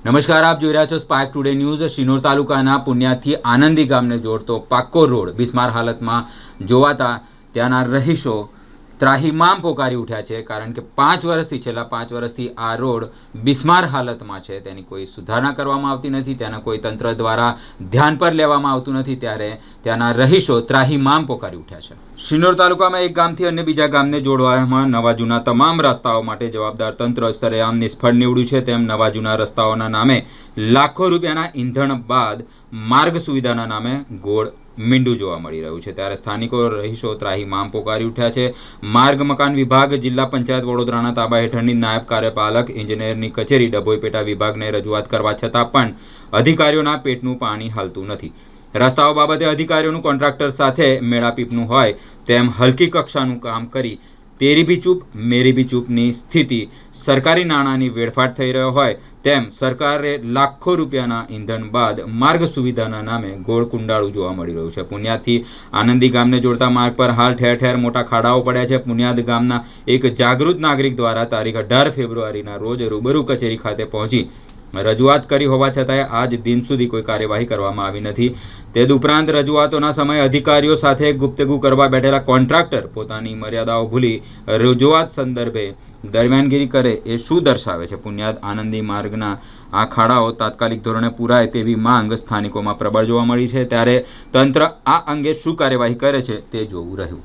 નમસ્કાર, આપ જોઈ રહ્યા છો સ્પાર્ક ટુડે ન્યૂઝ। શિનોર તાલુકાના પુન્યાથી આનંદી ગામને જોડતો પાક્કો રોડ બિસ્માર હાલતમાં જોવાતા ત્યાંના રહીશો ત્રાહિમામ પોકારી ઉઠ્યા છે, કારણ કે છેલ્લા 5 વર્ષથી આ રોડ બિસ્માર હાલતમાં છે। તેની કોઈ સુધારણા કરવામાં આવતી નથી, તેના કોઈ તંત્ર દ્વારા ધ્યાન પર લેવામાં આવતું નથી, ત્યારે ત્યાંના રહીશો ત્રાહિમામ પોકારી ઉઠ્યા છે। શિનોર તાલુકામાં એક ગામથી અન્ય બીજા ગામને જોડવામાં નવા જૂના તમામ રસ્તાઓ માટે જવાબદાર તંત્ર સરેઆમ નિષ્ફળ નીવડ્યું છે। તેમ નવા જૂના રસ્તાઓના નામે લાખો રૂપિયાના ઈંધણ બાદ માર્ગ સુવિધાના નામે ગોળ મીંડું જોવા મળી રહ્યું છે, ત્યારે સ્થાનિકો રહીશો ત્રાહિમામ પોકારી ઉઠ્યા છે। માર્ગ મકાન વિભાગ, જિલ્લા પંચાયત વડોદરાના તાબા હેઠળની નાયબ કાર્યપાલક ઇજનેરની કચેરી ડભોઈ પેટા વિભાગને રજૂઆત કરવા છતાં પણ અધિકારીઓના પેટનું પાણી હાલતું નથી। રસ્તાઓ બાબતે અધિકારીઓનું કોન્ટ્રાક્ટર સાથે મેળાપીપનું હોય તેમ હલકી કક્ષાનું કામ કરી તેરી બી ચૂપ મેરી બી ચૂપની સ્થિતિ, સરકારી નાણાંની વેડફાટ થઈ રહ્યો હોય તેમ સરકારે લાખો રૂપિયાના ઈંધણ બાદ માર્ગ સુવિધાના નામે ગોળ કુંડાળું જોવા મળી રહ્યું છે। પુન્યાથી આનંદી ગામને જોડતા માર્ગ પર હાલ ઠેર ઠેર મોટા ખાડાઓ પડ્યા છે। પુન્યાદ ગામના એક જાગૃત નાગરિક દ્વારા તારીખ 18 ફેબ્રુઆરીના રોજ રૂબરૂ કચેરી ખાતે પહોંચી રજૂઆત કરી હોવા છતાંય આજ દિન સુધી કોઈ કાર્યવાહી કરવામાં આવી નથી। તે ઉપરાંત રજૂઆતોના સમયે અધિકારીઓ સાથે ગુપ્તગુ કરવા બેઠેલા કોન્ટ્રાક્ટર પોતાની મર્યાદાઓ ભૂલી રજૂઆત સંદર્ભે દરમિયાનગીરી કરે એ શું દર્શાવે છે? પુન્યાદ આનંદી માર્ગના આ ખાડાઓ તાત્કાલિક ધોરણે પૂરાય તેવી માંગ સ્થાનિકોમાં પ્રબળ જોવા મળી છે, ત્યારે તંત્ર આ અંગે શું કાર્યવાહી કરે છે તે જોવું રહ્યું।